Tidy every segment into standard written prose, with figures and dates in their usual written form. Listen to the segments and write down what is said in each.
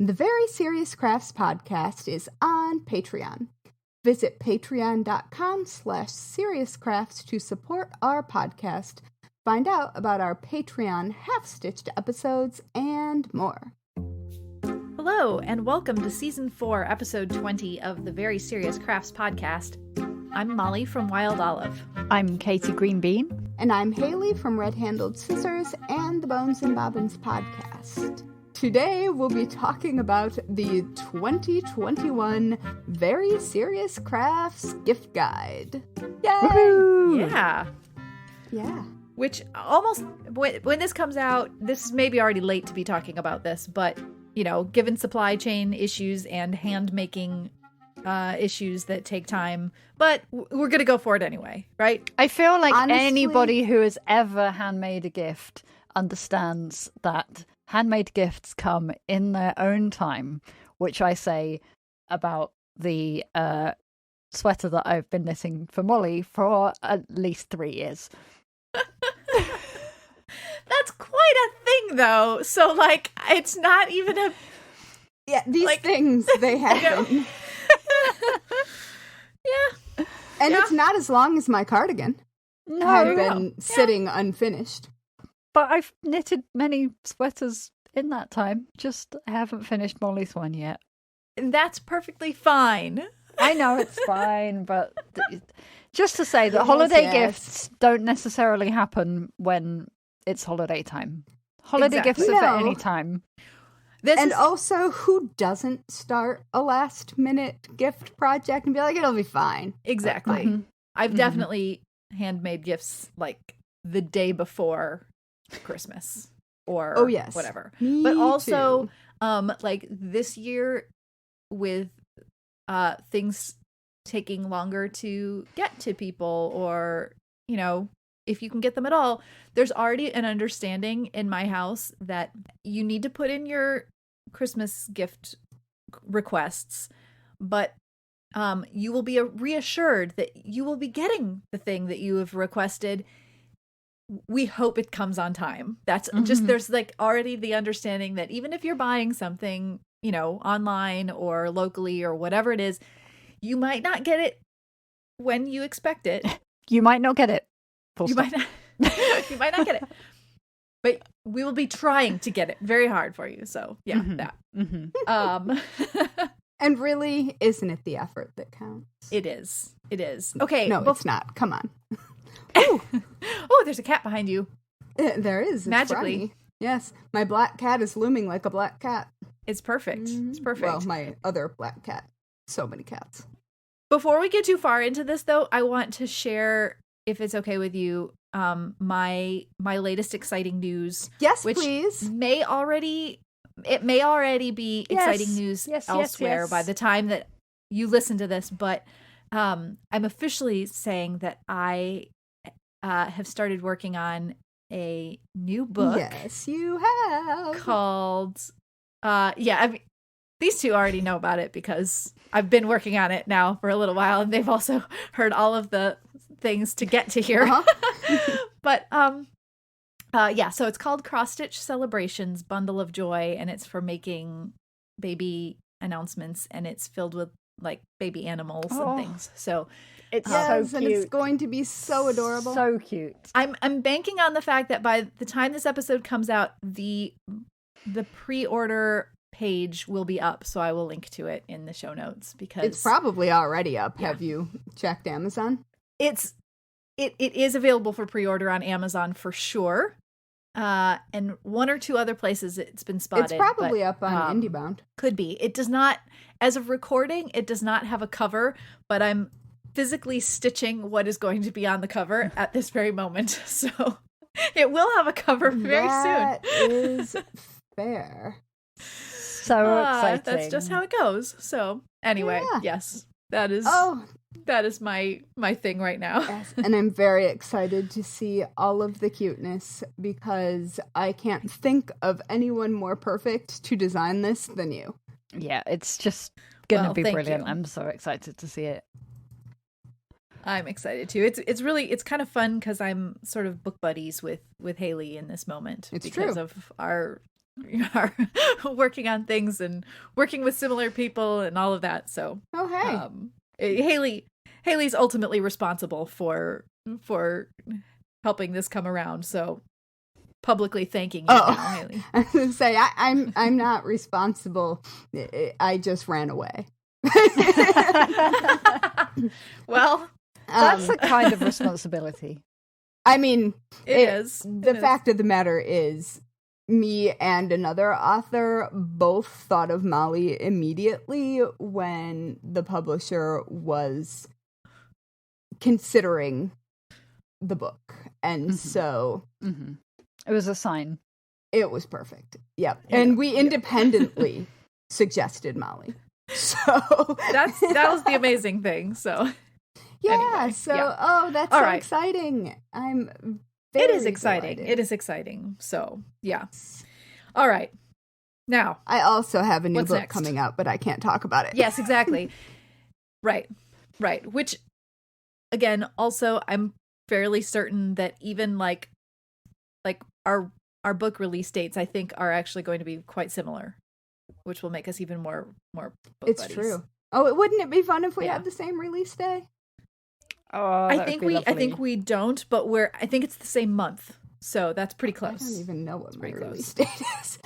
The Very Serious Crafts podcast is on Patreon. Visit patreon.com/seriouscrafts to support our podcast. Find out about our Patreon half-stitched episodes and more. Hello, and welcome to Season 4, Episode 20 of the Very Serious Crafts podcast. I'm Mollie from Wild Olive. I'm Katie Greenbean. And I'm Haley from Red-Handled Scissors and the Bones and Bobbins podcast. Today we'll be talking about the 2021 Very Serious Crafts gift guide. Yay! Woo-hoo! Yeah. Yeah. Which almost, when this comes out, this is maybe already late to be talking about this, but, you know, given supply chain issues and hand-making issues that take time, but we're going to go for it anyway, right? I feel like Honestly, anybody who has ever handmade a gift understands that handmade gifts come in their own time, which I say about the sweater that I've been knitting for Mollie for at least 3 years. That's quite a thing, though. So, like, it's not even a... Yeah, these things, they happen. Yeah. And it's not as long as my cardigan. No, I've been sitting unfinished. but I've knitted many sweaters in that time. Just I haven't finished Mollie's one yet. And that's perfectly fine. I know it's fine, but just to say that holiday gifts don't necessarily happen when it's holiday time. Holiday gifts are for any time. Also, who doesn't start a last-minute gift project and be like, it'll be fine? Exactly. Mm-hmm. I've definitely handmade gifts like the day before Christmas or whatever. Me but also, too. like this year with things taking longer to get to people, or, you know, if you can get them at all, there's already an understanding in my house that you need to put in your Christmas gift requests, but you will be reassured that you will be getting the thing that you have requested. We hope it comes on time. That's just, there's like already the understanding that even if you're buying something, you know, online or locally or whatever it is, you might not get it when you expect it. You might not get it. You might not get it. But we will be trying to get it very hard for you. So yeah, that. And really, isn't it the effort that counts? It is. Okay. No, it's not. Come on. Oh, there's a cat behind you. There is. It's magically. Brownie. Yes, my black cat is looming like a black cat. It's perfect. It's perfect. Well, my other black cat. So many cats. Before we get too far into this, though, I want to share, if it's okay with you, my latest exciting news. Yes, which please. may already be exciting news elsewhere by the time that you listen to this, but I'm officially saying that I have started working on a new book. Yes, you have. Called I mean, these two already know about it because I've been working on it now for a little while, and they've also heard all of the things to get to here. But so it's called Cross Stitch Celebrations Bundle of Joy, and it's for making baby announcements, and it's filled with like baby animals and things. So it's so cute. And it's going to be so adorable. So cute. I'm banking on the fact that by the time this episode comes out, the pre-order page will be up, so I will link to it in the show notes, because it's probably already up. Yeah. Have you checked Amazon? It is available for pre-order on Amazon for sure, and one or two other places it's been spotted. It's probably up on IndieBound. Could be. It does not, as of recording, it does not have a cover, but I'm physically stitching what is going to be on the cover at this very moment, so it will have a cover very soon. That is fair. So exciting. That's just how it goes. So anyway, yes, that is my thing right now. Yes, and I'm very excited to see all of the cuteness, because I can't think of anyone more perfect to design this than you. Yeah, it's just gonna be brilliant. You. I'm so excited to see it. I'm excited too. It's kind of fun because I'm sort of book buddies with Haley in this moment. It's because true. of our are working on things and working with similar people and all of that. So, Haley's ultimately responsible for helping this come around. So, publicly thanking you now, Haley. I was going to say I'm not responsible. I just ran away. Well, that's a kind of responsibility. I mean, it is. The fact of the matter is, me and another author both thought of Mollie immediately when the publisher was considering the book. And so... Mm-hmm. It was a sign. It was perfect. Yep. And we independently suggested Mollie. So... that was the amazing thing, so... Yeah, anyway, that's so exciting. I'm very It is exciting. delighted. It is exciting. So, yeah. All right. Now, I also have a new book next? coming out, but I can't talk about it. Yes, exactly. Right. Which, again, also, I'm fairly certain that even like our book release dates, I think, are actually going to be quite similar, which will make us even more book It's buddies. true. Oh, wouldn't it be fun if we had the same release day? Oh, I think we don't, but I think it's the same month. So that's pretty close. I don't even know what my pretty release date is.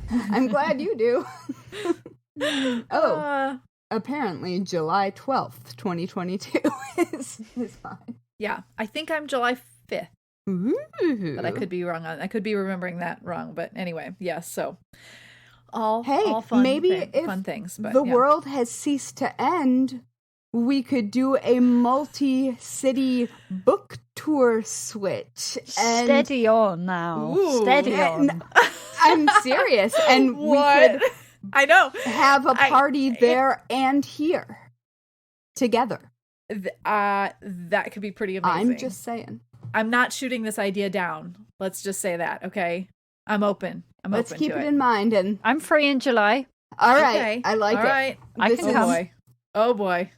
I'm glad you do. Apparently July 12th, 2022 is fine. Yeah, I think I'm July 5th. Ooh. But I could be wrong I could be remembering that wrong. But anyway, yes. So all fun, fun things. But the world has ceased to end, we could do a multi-city book tour switch. And steady on now. Ooh. Steady on. I'm serious. And we could I know. have a party there and here together. That could be pretty amazing. I'm just saying. I'm not shooting this idea down. Let's just say that, okay? I'm open. Let's keep it in mind. And I'm free in July. all right, Okay. I like all it. Right. I can come. Oh boy.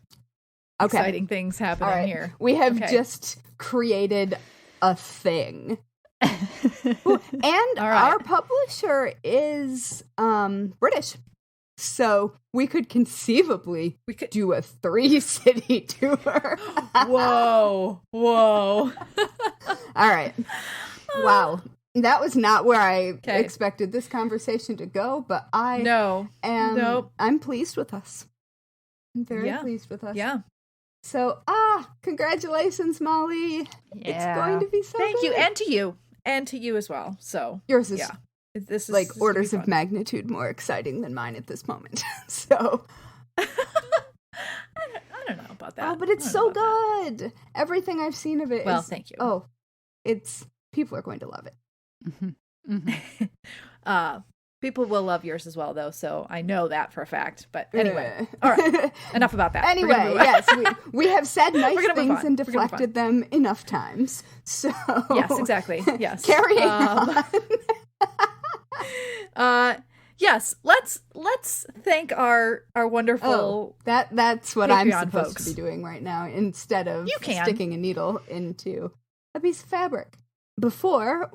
Okay. Exciting things happening here. We have just created a thing. And our publisher is British. So we could conceivably do a 3-city tour. Whoa. All right. Wow. That was not where I expected this conversation to go, but I'm pleased with us. I'm very pleased with us. Yeah. So, congratulations, Mollie. Yeah. It's going to be so Thank good. you. And to you as well. So yours is this is like this orders of magnitude more exciting than mine at this moment. So I don't know about that. Oh, but it's so good. Everything I've seen of it Well, thank you. Oh, people are going to love it. Mm-hmm. Mm-hmm. People will love yours as well, though, so I know that for a fact. But anyway, all right, enough about that. Anyway, yes, we have said nice things and We're deflected them enough times. So yes, exactly. Yes, carrying on. Yes, let's thank our wonderful. That's what Patreon I'm supposed folks. to be doing right now instead of You can. sticking a needle into a piece of fabric. Before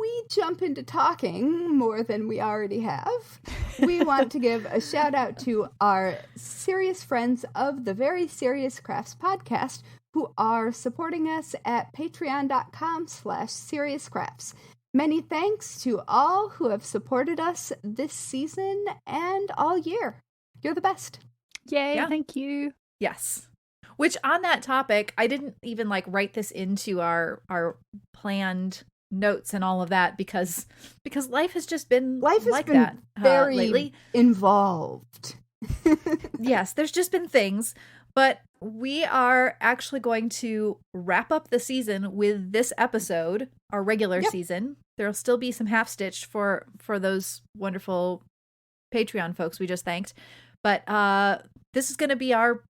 we jump into talking more than we already have, we want to give a shout out to our serious friends of the Very Serious Crafts podcast who are supporting us at patreon.com/seriouscrafts. Many thanks to all who have supported us this season and all year. You're the best. Yay, Yeah. thank you. Yes. Which on that topic, I didn't even write this into our planned notes and all of that because life has just been that very lately. involved. Yes, there's just been things, but we are actually going to wrap up the season with this episode, our regular season. There'll still be some half stitched for those wonderful Patreon folks we just thanked, but this is going to be our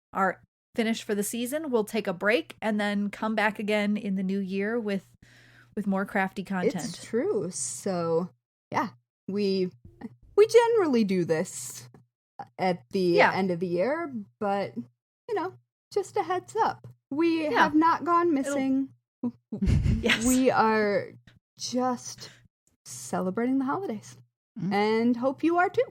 finish for the season. We'll take a break and then come back again in the new year with more crafty content. It's true. So, yeah, we generally do this at the end of the year, but, just a heads up. We have not gone missing. Yes. We are just celebrating the holidays. Mm. And hope you are too,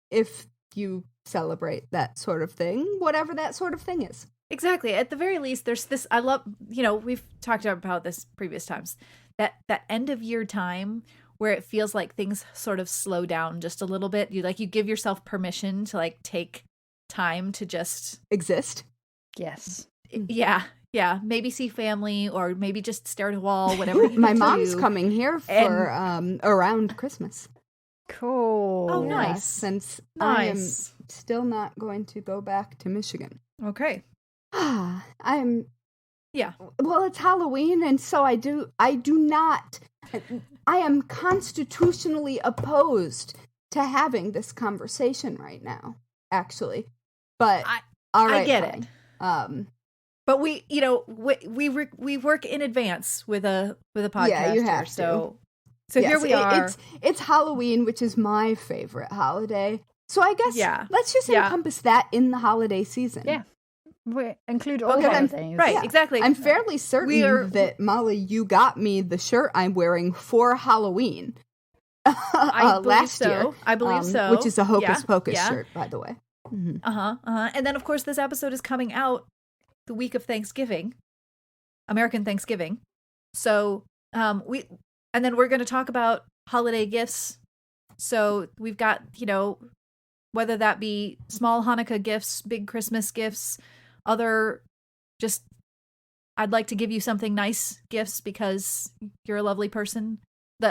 if you celebrate that sort of thing, whatever that sort of thing is. Exactly. At the very least, there's this, I love, we've talked about this previous times, that end of year time where it feels like things sort of slow down just a little bit. You give yourself permission to like take time to just exist. Yes. Yeah. Yeah. Maybe see family or maybe just stare at a wall, whatever you My need to mom's do. coming here for around Christmas. Cool. Oh, Yeah, nice. Since Nice. I am still not going to go back to Michigan. Okay. I'm Yeah. Well, it's Halloween, and so I am constitutionally opposed to having this conversation right now, actually. But all right, I get fine. it. But we work in advance with a podcast. Yeah, you have So Yes, here we are. It's Halloween, which is my favorite holiday. So I guess let's just Yeah. encompass that in the holiday season. Yeah. We include all Okay. holidays. Right, Yeah. exactly. I'm fairly certain that, Molly, you got me the shirt I'm wearing for Halloween I believe last so. year. I believe so. Which is a Hocus Pocus yeah. shirt, by the way. Mm-hmm. And then, of course, this episode is coming out the week of Thanksgiving, American Thanksgiving. So we're going to talk about holiday gifts. So we've got, whether that be small Hanukkah gifts, big Christmas gifts, other just, I'd like to give you something nice gifts because you're a lovely person.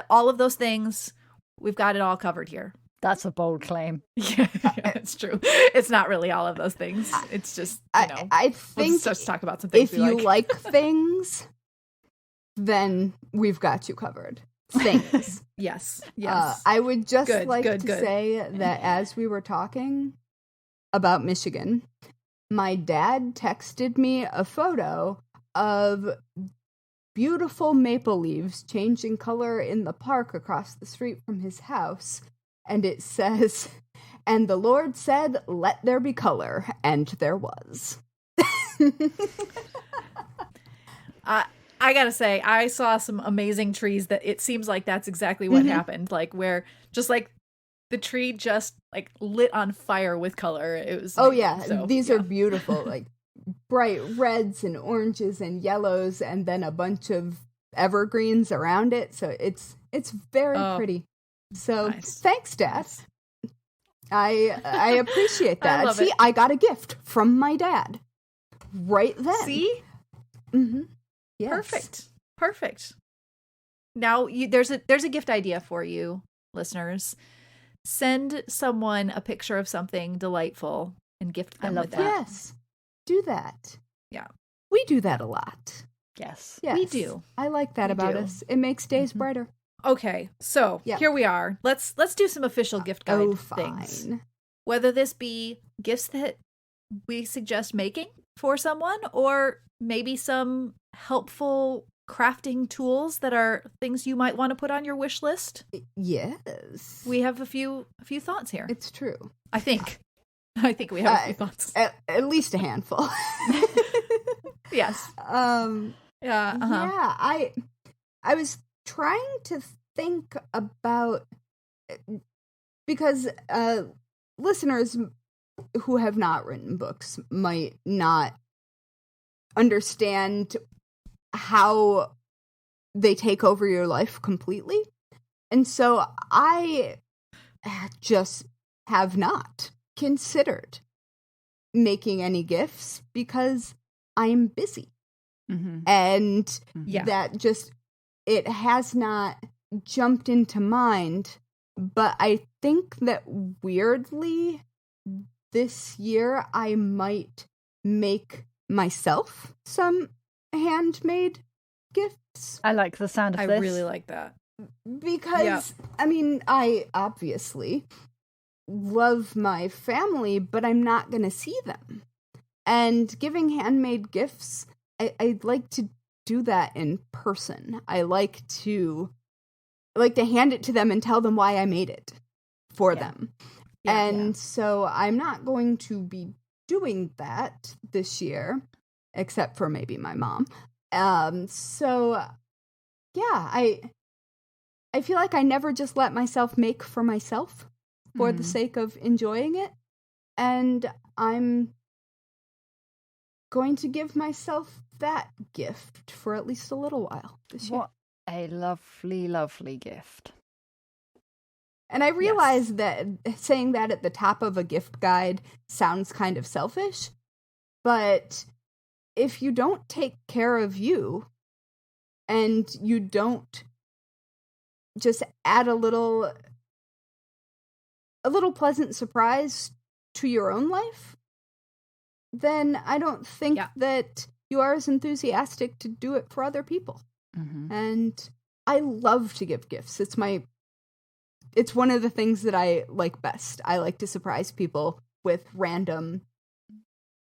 All of those things, we've got it all covered here. That's a bold claim. Yeah, it's true. It's not really all of those things. It's just, I think let's just talk about some things if you like things, then we've got you covered. Things. Yes. I would just Good. say that as we were talking about Michigan, my dad texted me a photo of beautiful maple leaves changing color in the park across the street from his house. And it says, "And the Lord said, let there be color. And there was." I gotta say, I saw some amazing trees that it seems like that's exactly what happened. Like where just like the tree just like lit on fire with color. It was these are beautiful, like bright reds and oranges and yellows, and then a bunch of evergreens around it. So it's very pretty. So nice. Thanks, Dad. I appreciate that. I love See, it. I got a gift from my dad right then. See? Mm-hmm. Yes. Perfect. Now there's a gift idea for you, listeners. Send someone a picture of something delightful and gift them with that. Yes. Do that. Yeah. We do that a lot. Yes. We do. I like that about us. It makes days brighter. Okay, so here we are. Let's do some official gift guide things. Whether this be gifts that we suggest making for someone, or maybe some helpful crafting tools that are things you might want to put on your wish list. Yes. We have a few thoughts here. It's true. I think we have a few thoughts. At least a handful. Yes. Yeah, I was trying to think about, because listeners who have not written books might not understand how they take over your life completely. And so I just have not considered making any gifts because I'm busy. Mm-hmm. And that just, it has not jumped into mind. But I think that weirdly this year I might make myself some handmade gifts. I like the sound of I this. really like that. Because, I mean, I obviously love my family, but I'm not going to see them. And giving handmade gifts, I'd like to do that in person. I like to hand it to them and tell them why I made it for them. So I'm not going to be doing that this year, except for maybe my mom. I I feel like I never just let myself make for myself for the sake of enjoying it. And I'm going to give myself that gift for at least a little while this year. What a lovely, lovely gift. And I realize that saying that at the top of a gift guide sounds kind of selfish, but if you don't take care of you and you don't just add a little pleasant surprise to your own life, then I don't think that you are as enthusiastic to do it for other people. And I love to give gifts. It's one of the things that I like best. I like to surprise people with random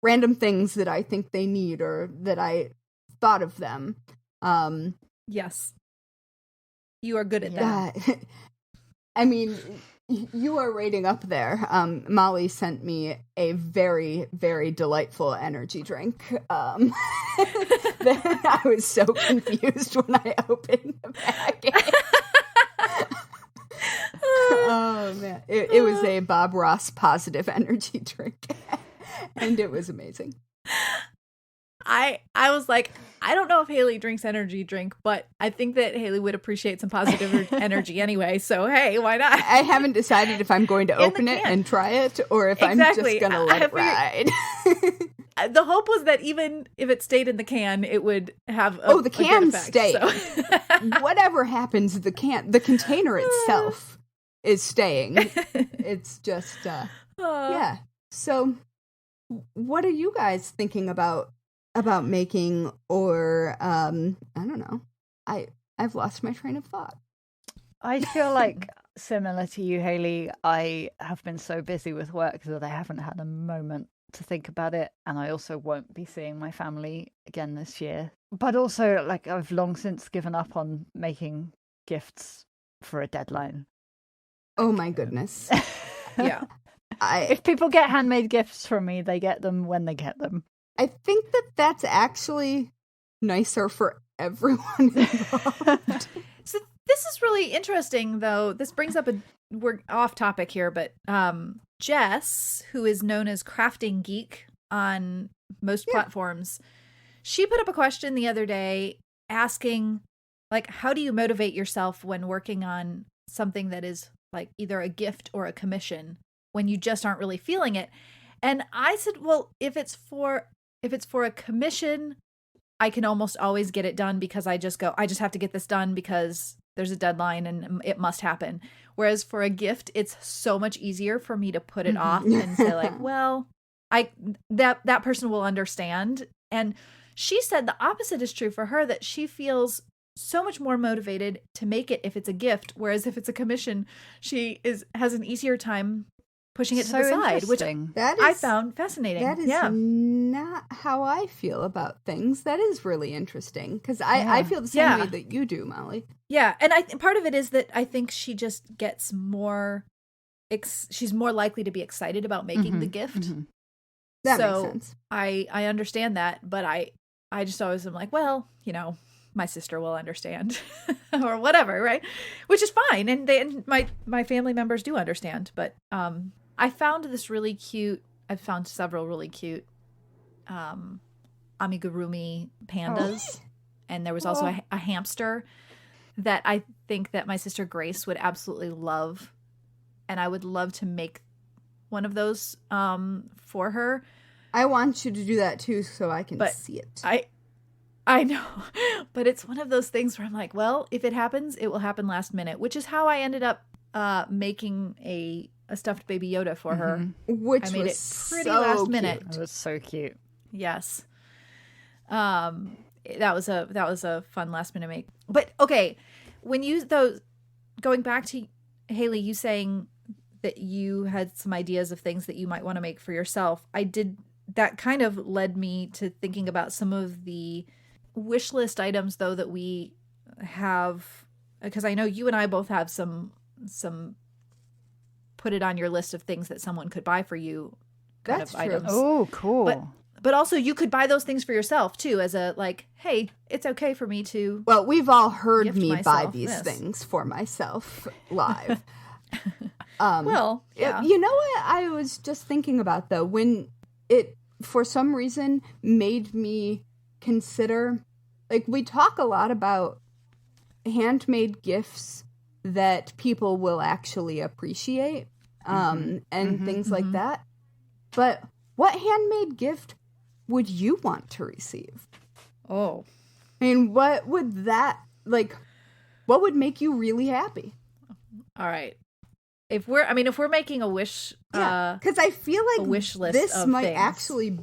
things that I think they need or that I thought of them. Yes. You are good at that. I mean, you are rating up there. Mollie sent me a very, very delightful energy drink. I was so confused when I opened the package. Oh, man. It was a Bob Ross positive energy drink. And it was amazing. I was like, I don't know if Haley drinks energy drink, but I think that Haley would appreciate some positive energy anyway. So, hey, why not? I haven't decided if I'm going to open it and try it or if I'm just going to let it ride. The hope was that even if it stayed in the can, it would have the can stayed. So. Whatever happens, the container itself is staying. It's just, yeah. So, what are you guys thinking about making, or I don't know. I've lost my train of thought. I feel like, similar to you, Haley, I have been so busy with work that I haven't had a moment to think about it, and I also won't be seeing my family again this year. But also, like, I've long since given up on making gifts for a deadline. Oh my goodness. Yeah. If people get handmade gifts from me, they get them when they get them. I think that's actually nicer for everyone involved. So this is really interesting, though. This brings up we're off topic here, but Jess, who is known as Crafting Geek on most platforms, she put up a question the other day asking, like, how do you motivate yourself when working on something that is like either a gift or a commission when you just aren't really feeling it? And I said, well, if it's for a commission, I can almost always get it done because I just have to get this done because there's a deadline and it must happen. Whereas for a gift, it's so much easier for me to put it off and say like, well, that person will understand. And she said the opposite is true for her, that she feels so much more motivated to make it if it's a gift. Whereas if it's a commission, she has an easier time pushing it to the side, which I found fascinating. That is not how I feel about things. That is really interesting because I feel the same way that you do, Mollie. Yeah, and part of it is that I think she just gets more. She's more likely to be excited about making the gift. That makes sense. I understand that, but I just always am like, well, my sister will understand or whatever, right? Which is fine, and my family members do understand, but I found this really cute. I've found several really cute amigurumi pandas, and there was also a hamster that I think that my sister Grace would absolutely love, and I would love to make one of those for her. I want you to do that too, so I can see it. I know, but it's one of those things where I'm like, well, if it happens, it will happen last minute, which is how I ended up making a stuffed baby Yoda for her, which I made was it pretty so last minute. It was so cute. Yes, that was a fun last minute make. But okay, going back to Haley, you saying that you had some ideas of things that you might want to make for yourself. That kind of led me to thinking about some of the wish list items, though, that we have, because I know you and I both have some put it on your list of things that someone could buy for you. That's true. Items. Oh, cool. But also you could buy those things for yourself too, as a like, hey, it's okay for me to. Well, we've all heard gift me buy myself these this. things for myself live. Well, yeah. You know what I was just thinking about, though, when it, for some reason, made me consider, like, we talk a lot about handmade gifts that people will actually appreciate, and things like that. But what handmade gift would you want to receive? Oh. I mean, what would that, like, what would make you really happy? All right. If we're making a wish, because I feel like a wish list this of might things. actually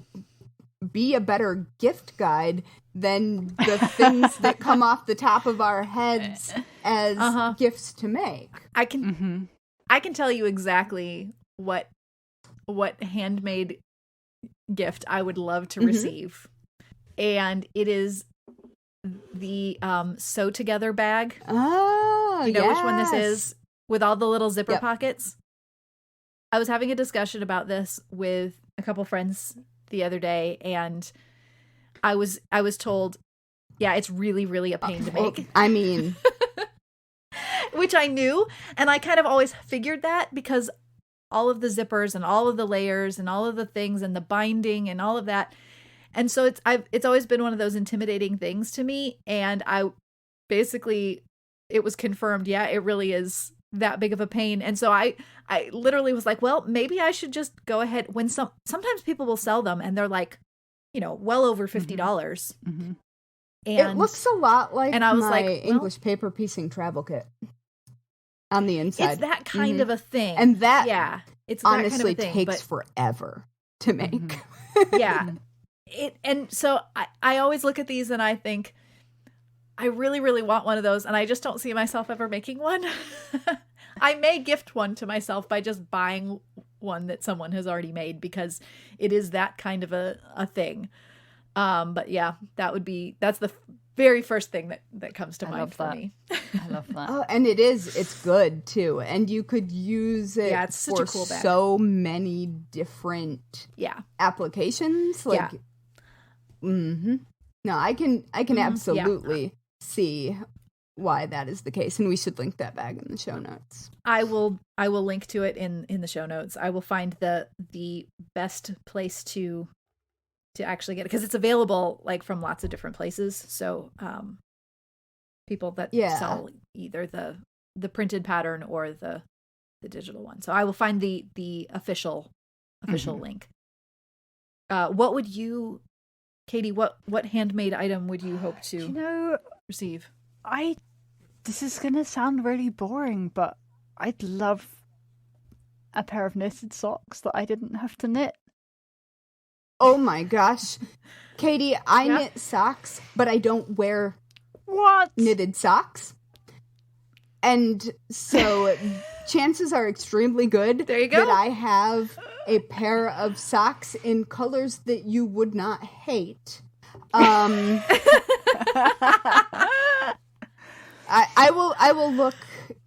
be a better gift guide than the things that come off the top of our heads as gifts to make. I can tell you exactly what handmade gift I would love to receive, and it is the sew together bag. Oh, you know which one this is, with all the little zipper pockets. I was having a discussion about this with a couple friends the other day, and I was told, yeah, it's really, really a pain to make. I mean, which I knew, and I kind of always figured that because all of the zippers and all of the layers and all of the things and the binding and all of that. And so it's always been one of those intimidating things to me. And it was confirmed. Yeah, it really is that big of a pain. And so I literally was like, well, maybe I should just go ahead when sometimes people will sell them and they're like, well over $50. And it looks a lot like and I was my like, well, English paper piecing travel kit on the inside. It's that kind of a thing. And that it's honestly that kind of a thing, takes forever to make. Yeah. And so I always look at these and I think, I really, really want one of those, and I just don't see myself ever making one. I may gift one to myself by just buying one that someone has already made, because it is that kind of a thing. But yeah, that's the very first thing that comes to mind for me. I love that. Oh, and it's good too. And you could use it it's such for a cool bag. So many different applications. Like, no, I can absolutely see why that is the case, and we should link that bag in the show notes. I will link to it in the show notes. I will find the best place to actually get it, because it's available like from lots of different places. So people that sell either the printed pattern or the digital one. So I will find the official link. What would you, Katie, what handmade item would you hope to receive? This is going to sound really boring, but I'd love a pair of knitted socks that I didn't have to knit. Oh my gosh. Katie, I knit socks, but I don't wear knitted socks. And so chances are extremely good that I have a pair of socks in colors that you would not hate. I will look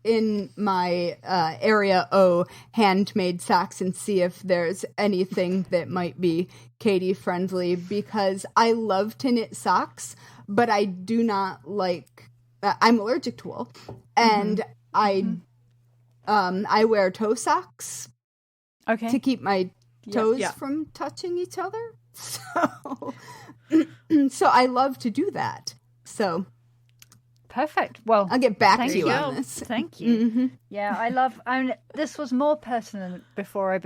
in my area O handmade socks and see if there's anything that might be Katie friendly, because I love to knit socks, but I do not like. I'm allergic to wool, and I wear toe socks to keep my toes from touching each other. So I love to do that. So. Perfect. Well, I'll get back to you on this. Thank you. Yeah, this was more pertinent before I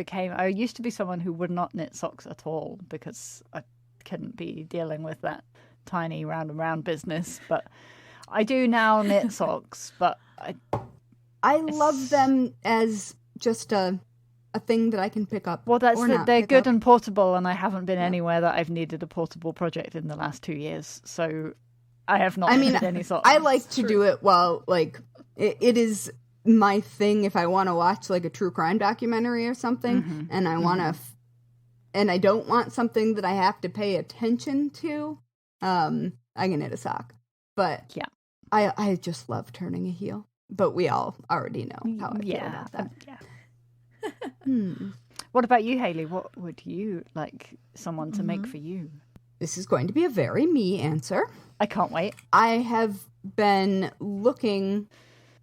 used to be someone who would not knit socks at all, because I couldn't be dealing with that tiny round and round business. But I do now knit socks, but I love them as just a thing that I can pick up. Well, they're good and portable, and I haven't been anywhere that I've needed a portable project in the last 2 years. So I have not knitted any socks. I like to do it while, like, it is my thing if I want to watch, like, a true crime documentary or something, and I want to, and I don't want something that I have to pay attention to, I can knit a sock. But I just love turning a heel. But we all already know how I feel about that. What about you, Haley? What would you like someone to make for you? This is going to be a very me answer. I can't wait. I have been looking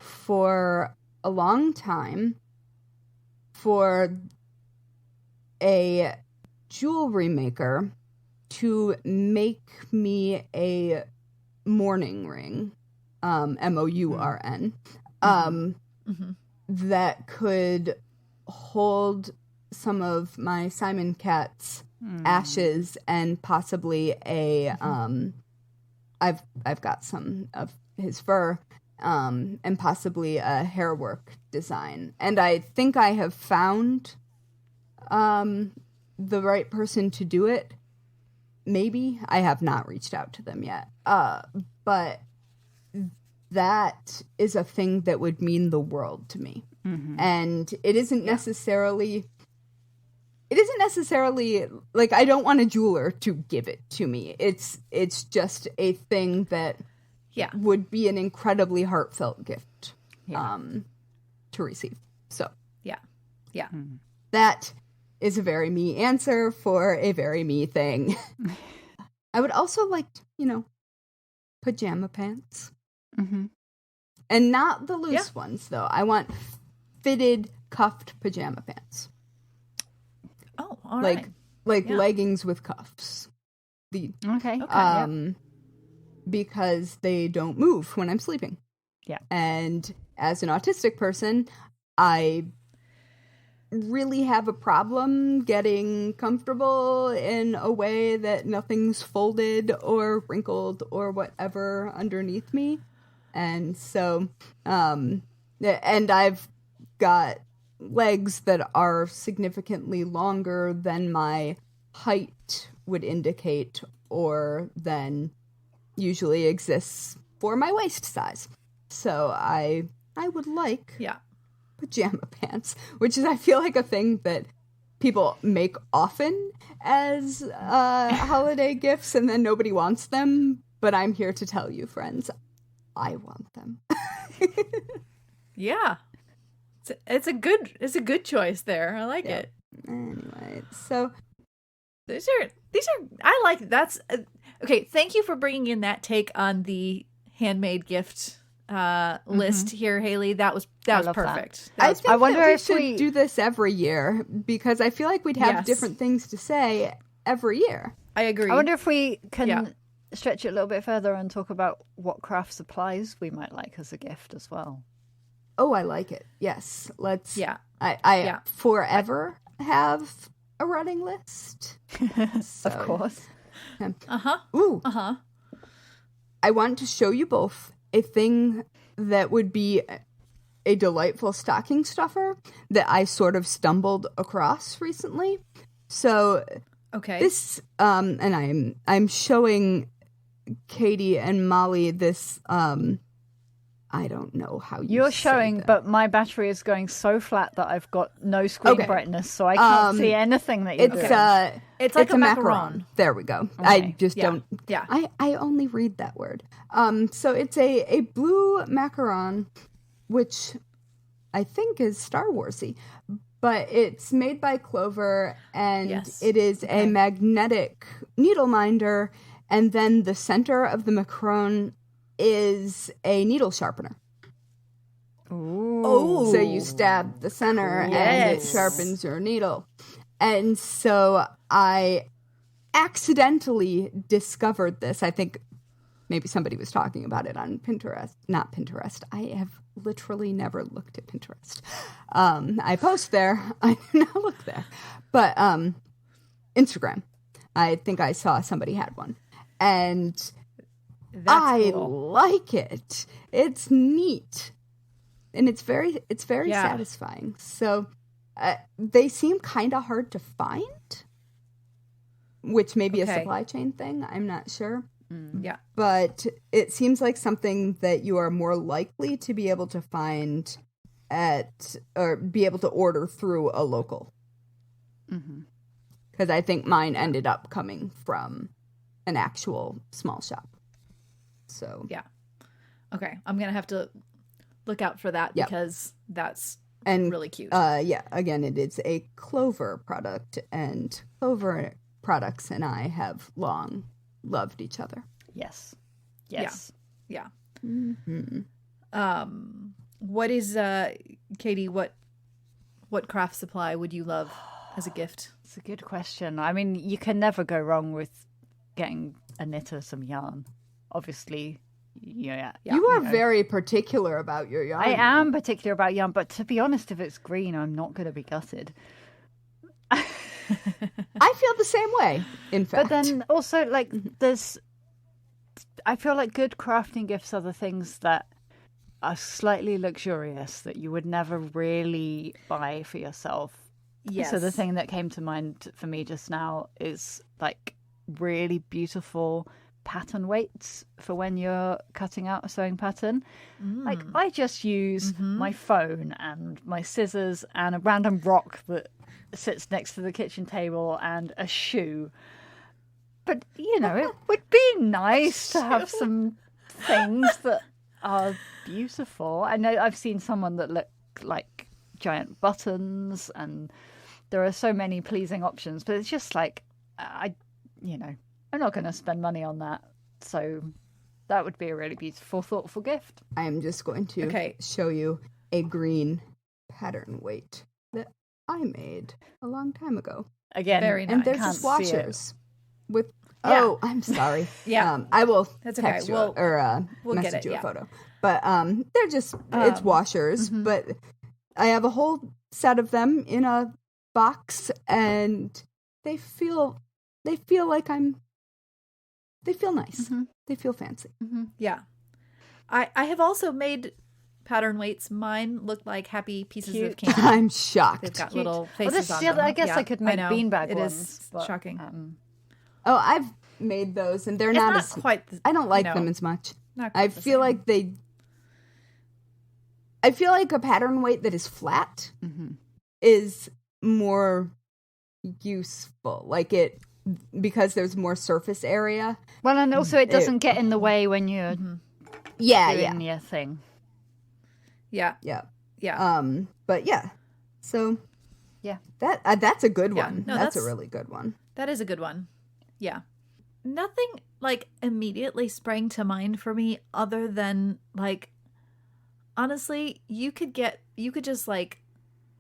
for a long time for a jewelry maker to make me a mourning ring, MOURN, that could hold some of my Simon Cat's ashes and possibly a I've got some of his fur and possibly a hairwork design. And I think I have found the right person to do it. Maybe. I have not reached out to them yet. But that is a thing that would mean the world to me. And it isn't necessarily like I don't want a jeweler to give it to me. It's just a thing that would be an incredibly heartfelt gift to receive. So yeah. That is a very me answer for a very me thing. I would also like, pajama pants. And not the loose ones, though. I want fitted, cuffed pajama pants. Oh, all right. Like leggings with cuffs. Okay. Because they don't move when I'm sleeping. Yeah. And as an autistic person, I really have a problem getting comfortable in a way that nothing's folded or wrinkled or whatever underneath me. And so, and I've got legs that are significantly longer than my height would indicate or than usually exists for my waist size. So I would like pajama pants, which is I feel like a thing that people make often as holiday gifts and then nobody wants them. But I'm here to tell you, friends, I want them. Yeah. It's a good choice there. I like it. Anyway, so these are I like that's okay. Thank you for bringing in that take on the handmade gift list here, Haley. That was perfect. I wonder if we should do this every year because I feel like we'd have different things to say every year. I agree. I wonder if we can stretch it a little bit further and talk about what craft supplies we might like as a gift as well. Oh, I like it. Yes. Let's. Yeah. I forever have a running list. So, of course. Ooh. I want to show you both a thing that would be a delightful stocking stuffer that I sort of stumbled across recently. So, this and I'm showing Katie and Mollie this. I don't know how you're showing, but my battery is going so flat that I've got no screen brightness, so I can't see anything that you're doing. It's like a macaron. There we go. Okay. I just don't. Yeah. I only read that word. So it's a blue macaron, which I think is Star Warsy, but it's made by Clover, and it is a magnetic needle minder, and then the center of the macaron is a needle sharpener. Ooh. So you stab the center and it sharpens your needle. And so I accidentally discovered this. I think maybe somebody was talking about it on Pinterest. Not Pinterest. I have literally never looked at Pinterest. I post there. I do not look there. But Instagram. I think I saw somebody had one. And I like it. It's neat. And it's very satisfying. So they seem kind of hard to find, which may be a supply chain thing. I'm not sure. Yeah. But it seems like something that you are more likely to be able to find or be able to order through a local. Because I think mine ended up coming from an actual small shop. So yeah. Okay. I'm going to have to look out for that because that's And really cute. Yeah, again, it is a Clover product, and Clover products and I have long loved each other. Yes. Yeah. Mm-hmm. What is Katie, what craft supply would you love as a gift? It's a good question. I mean, you can never go wrong with getting a knitter some yarn. Obviously, you are very particular about your yarn. I am particular about yarn, but to be honest, if it's green, I'm not going to be gutted. I feel the same way, in fact. But then also, like, I feel like good crafting gifts are the things that are slightly luxurious that you would never really buy for yourself. Yes. So the thing that came to mind for me just now is like really beautiful pattern weights for when you're cutting out a sewing pattern. Like I just use my phone and my scissors and a random rock that sits next to the kitchen table and a shoe. But, you know, it would be nice to have some things that are beautiful. I know I've seen someone that look like giant buttons, and there are so many pleasing options, but it's just like, I'm not going to spend money on that. So that would be a really beautiful, thoughtful gift. I am just going to show you a green pattern weight that I made a long time ago. Again, very nice. And they're just washers. Oh, I'm sorry. I will text you or we'll message you a photo. But they're just it's washers. But I have a whole set of them in a box, and they feel like they feel nice. They feel fancy. Yeah, I have also made pattern weights. Mine look like happy pieces of candy. I'm shocked. They've got little faces on them. I guess I could make beanbag ones. It is shocking. Oh, I've made those, and they're not as quite. I don't like them as much. I feel like a pattern weight that is flat is more useful. Like it, because there's more surface area. Well, and also it doesn't get in the way when you're doing your thing. Yeah. But yeah. So yeah, that's a good one. No, that's a really good one. That is a good one. Yeah. Nothing like immediately sprang to mind for me other than like, honestly, you could just like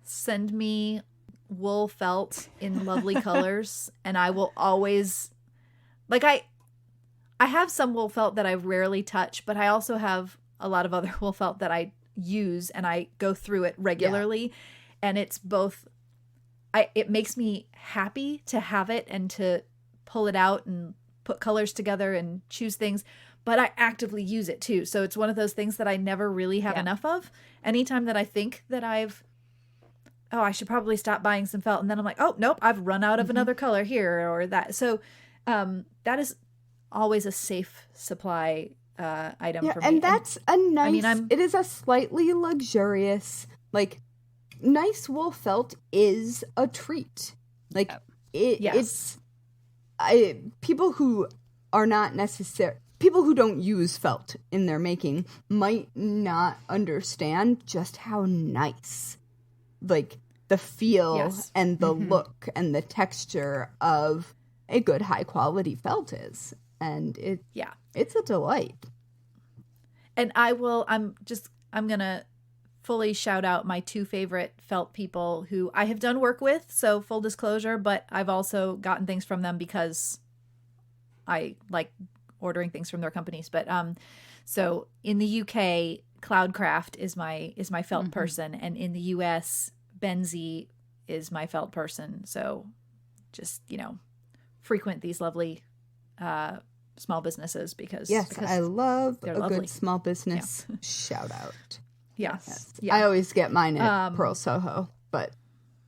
send me wool felt in lovely colors, and I will always like, I have some wool felt that I rarely touch, but I also have a lot of other wool felt that I use, and I go through it regularly. And it's both, it makes me happy to have it and to pull it out and put colors together and choose things, but I actively use it too. So it's one of those things that I never really have enough of. Anytime that I think that I should probably stop buying some felt, and then I'm like, oh nope, I've run out of another color here or that. So that is always a safe supply item for me. And that's a nice, it is a slightly luxurious, like, nice wool felt is a treat. Like it's people who are not necessary, people who don't use felt in their making might not understand just how nice, like, the feel and the look and the texture of a good high quality felt is. And it's a delight. And I'm gonna fully shout out my two favorite felt people who I have done work with, so full disclosure, but I've also gotten things from them because I like ordering things from their companies. But so in the UK, Cloudcraft is my felt person, and in the US, Benzie is my felt person. So just, frequent these lovely small businesses because I love a lovely. good small business shout out. Yes. I always get mine at Pearl Soho, but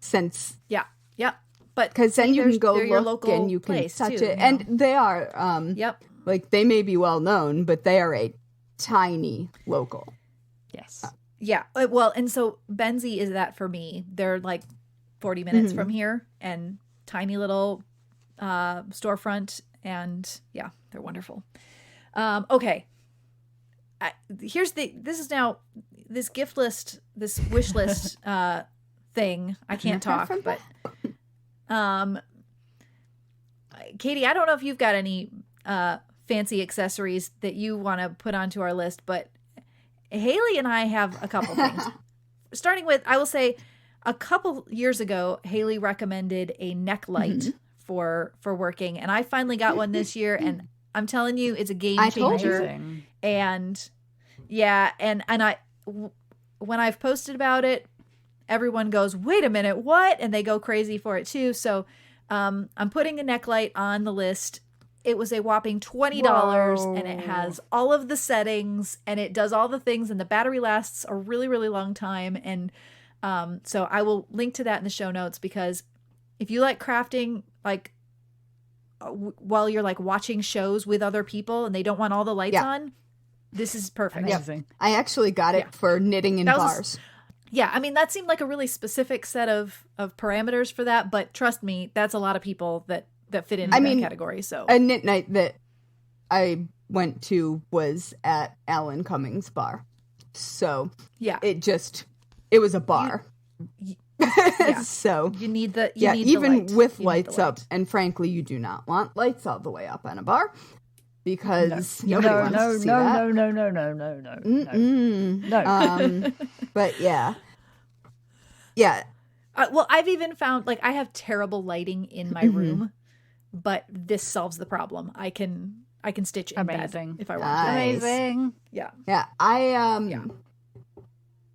since but because then you can go your look local and you can place touch too, it, and they are like, they may be well known, but they are a tiny local. Yes. Well, and so Benzie is that for me. They're like 40 minutes from here, and tiny little storefront, and they're wonderful. Okay. This is now this gift list, this wish list thing. I can't talk, but Katie, I don't know if you've got any fancy accessories that you want to put onto our list, but Haley and I have a couple things. Starting with, I will say, a couple years ago, Haley recommended a neck light for working, and I finally got one this year, and I'm telling you, it's a game changer. And yeah, and when I've posted about it, everyone goes, "Wait a minute, what?" And they go crazy for it too. So I'm putting a neck light on the list. It was a whopping $20, and it has all of the settings, and it does all the things, and the battery lasts a really, really long time. And so I will link to that in the show notes, because if you like crafting, like while you're like watching shows with other people and they don't want all the lights on, this is perfect. Amazing. I actually got it for knitting in bars. Yeah, I mean, that seemed like a really specific set of parameters for that, but trust me, that's a lot of people that fit into that category. So a knit night that I went to was at Alan Cummings' bar. So yeah, it was a bar. So you need the even the with lights up, and frankly, you do not want lights all the way up on a bar, because nobody wants to see that. No. But yeah. Well, I've even found, like, I have terrible lighting in my room, but this solves the problem. I can stitch in bed if I want to. Amazing. Yeah.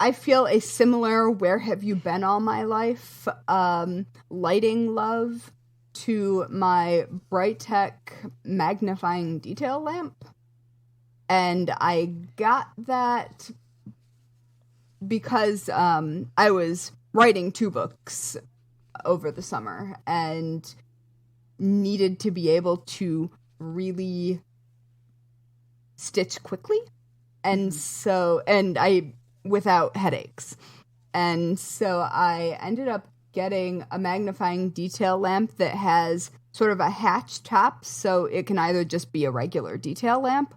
I feel a similar "where have you been all my life" lighting love to my Brightech magnifying detail lamp. And I got that because I was writing 2 books over the summer and needed to be able to really stitch quickly. And I without headaches. And so I ended up getting a magnifying detail lamp that has sort of a hatch top, so it can either just be a regular detail lamp,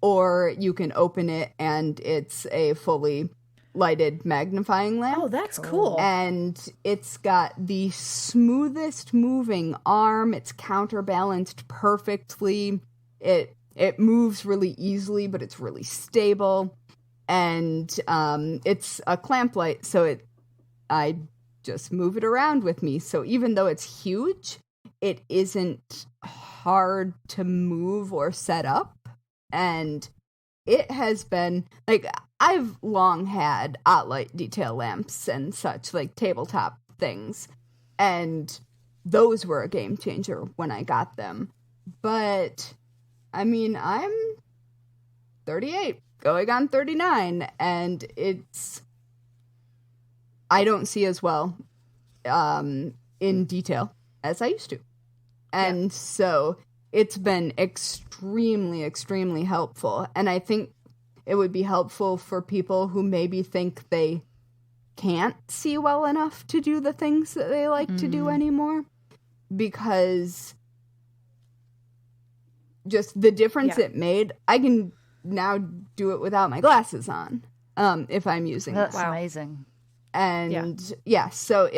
or you can open it and it's a fully lighted magnifying lamp. Oh, that's cool. And it's got the smoothest moving arm. It's counterbalanced perfectly. It moves really easily, but it's really stable. And it's a clamp light, so I just move it around with me. So even though it's huge, it isn't hard to move or set up. And it has been, like, I've long had OttLite detail lamps and such, like tabletop things. And those were a game changer when I got them. But, I mean, I'm 38. Going on 39, and I don't see as well in detail as I used to. And so it's been extremely, extremely helpful. And I think it would be helpful for people who maybe think they can't see well enough to do the things that they like to do anymore. Because just the difference it made, I can now do it without my glasses on if I'm using That's this. amazing. And so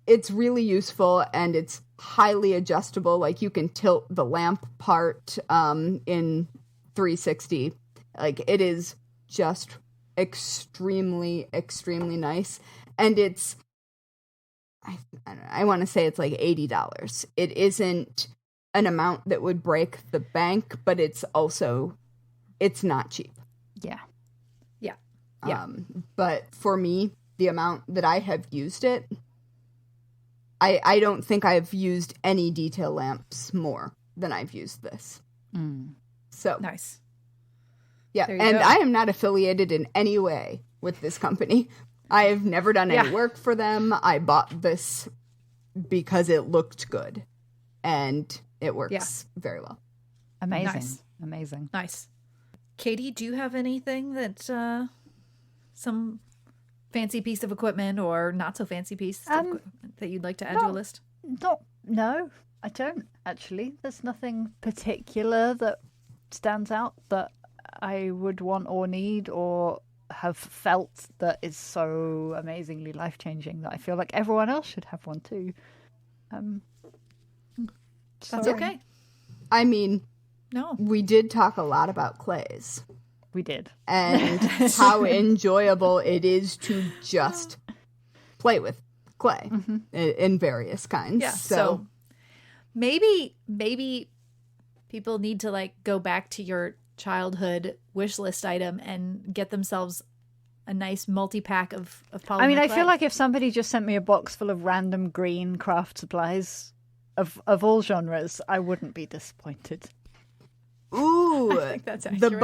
it's really useful, and it's highly adjustable. Like, you can tilt the lamp part in 360. Like, it is just extremely, extremely nice. And it's, I want to say it's like $80. It isn't an amount that would break the bank, but it's not cheap. Yeah. But for me, the amount that I have used it, I don't think I've used any detail lamps more than I've used this. So nice. Yeah, and I am not affiliated in any way with this company. I have never done any work for them. I bought this because it looked good, and it works very well. Amazing. Nice. Katie, do you have anything that some fancy piece of equipment or not so fancy piece of equipment that you'd like to add to a list? No, I don't actually. There's nothing particular that stands out that I would want or need or have felt that is so amazingly life-changing that I feel like everyone else should have one too. That's okay. I mean, No. we did talk a lot about clays We did. and how enjoyable it is to just play with clay in various kinds. Yeah. So maybe people need to like go back to your childhood wish list item and get themselves a nice multi-pack of polymer I mean, I clay. feel like if somebody just sent me a box full of random green craft supplies of all genres, I wouldn't be disappointed. Ooh, I think that's the accurate.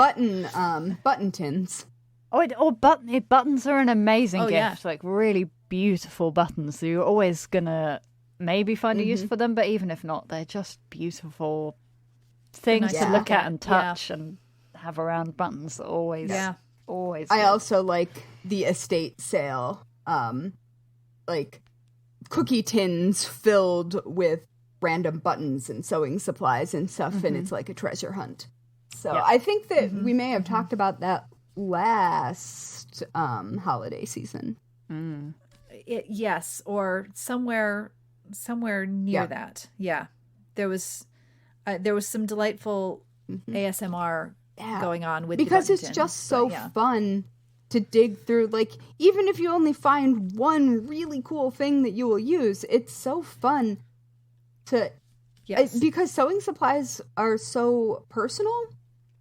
button tins. Buttons are an amazing gift. Yeah. Like really beautiful buttons. You're always gonna maybe find a use for them, but even if not, they're just beautiful things nice to to look look at at. and touch and have around. Buttons always. Yeah. Always. I good. also like the estate sale, like cookie tins filled with random buttons and sewing supplies and stuff, and it's like a treasure hunt. So Yeah. I think that we may have talked about that last holiday season. Yes, or somewhere near Yeah. that. Yeah, there was some delightful ASMR Yeah. going on with the Because button it's tin, just but so yeah. fun to dig through. Like, even if you only find one really cool thing that you will use, it's so fun to Yes. because sewing supplies are so personal.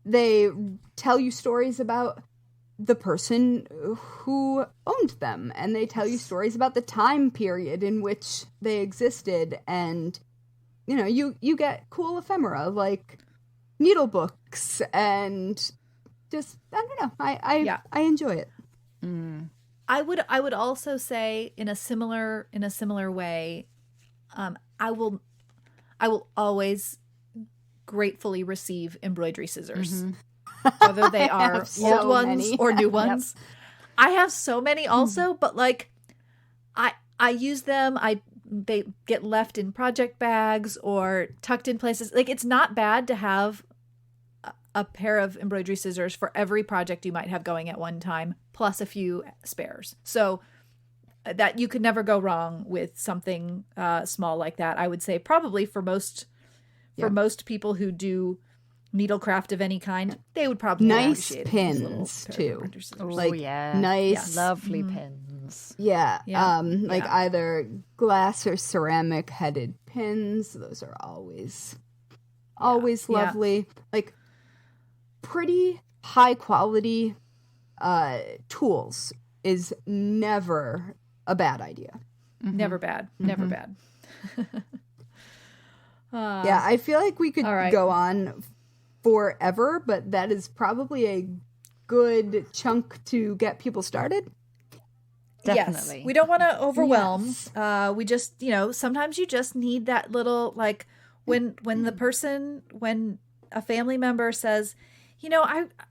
They tell you stories about the person who owned them, and they tell you stories about the time period in which they existed, and you know, you get cool ephemera like needle books, and just I don't know, I enjoy it. I would also say in a similar way, I will always gratefully receive embroidery scissors, whether they are have so old ones many. or new ones. I have so many also, but like I use them. They get left in project bags or tucked in places. Like it's not bad to have a pair of embroidery scissors for every project you might have going at one time, plus a few spares. So that you could never go wrong with something small like that. I would say probably for most people who do needlecraft of any kind, they would probably Nice appreciate pins, these little too. embroidery scissors. Oh, yeah. nice Yes. Lovely pins. Yeah, Yeah. like Yeah. either glass or ceramic headed pins. Those are always lovely. Like pretty high quality tools is never a bad idea. Never bad. Never bad. Yeah, I feel like we could all right. go on forever, but that is probably a good chunk to get people started. Definitely. Yes. We don't want to overwhelm. Yes. We just, sometimes you just need that little, like when a family member says,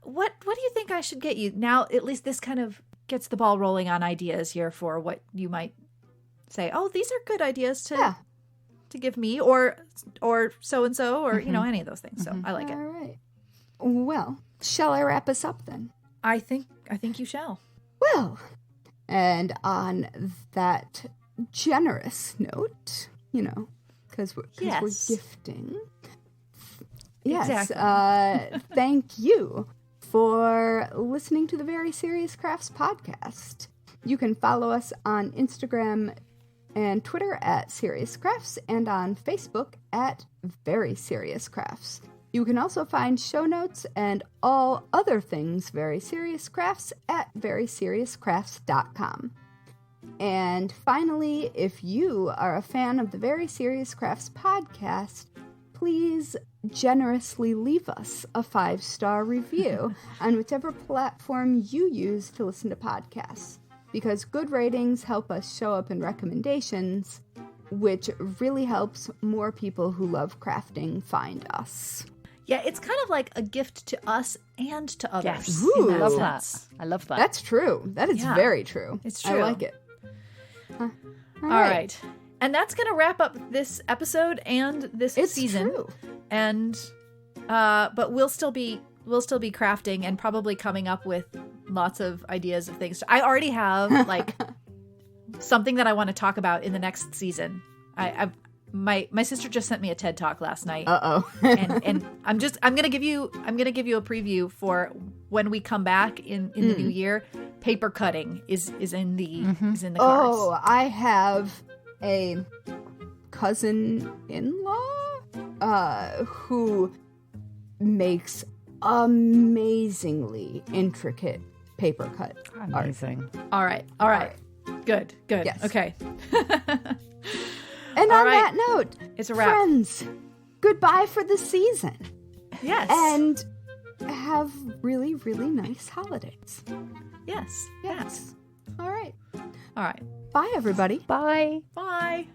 what do you think I should get you? Now, at least this kind of gets the ball rolling on ideas here for what you might say. Oh, these are good ideas to give me or so-and-so or, any of those things. So I like it. All right. Well, shall I wrap us up then? I think you shall. Well, and on that generous note, because we're gifting. Yes. Exactly. Thank you for listening to the Very Serious Crafts podcast. You can follow us on Instagram and Twitter at Serious Crafts and on Facebook at Very Serious Crafts. You can also find show notes and all other things Very Serious Crafts at veryseriouscrafts.com. And finally, if you are a fan of the Very Serious Crafts podcast, please generously leave us a 5-star review on whichever platform you use to listen to podcasts, because good ratings help us show up in recommendations, which really helps more people who love crafting find us. Yeah, it's kind of like a gift to us and to others. Yes. Ooh. I love sense. that. I love that. That's true. That is Yeah. very true. It's I true. like it. All right. And that's going to wrap up this episode and this It's season. true. And but we'll still be crafting and probably coming up with lots of ideas of things. I already have like something that I want to talk about in the next season. My sister just sent me a TED Talk last night. and I'm gonna give you a preview for when we come back in the new year. Paper cutting is in the cards. Oh, I have a cousin-in-law who makes amazingly intricate paper cut Amazing. Art. All right. Good. Yes. Okay. And All on right. that note, It's a wrap. friends, goodbye for the season. Yes. And have really, really nice holidays. Yes. All right. All right. Bye, everybody. Bye. Bye.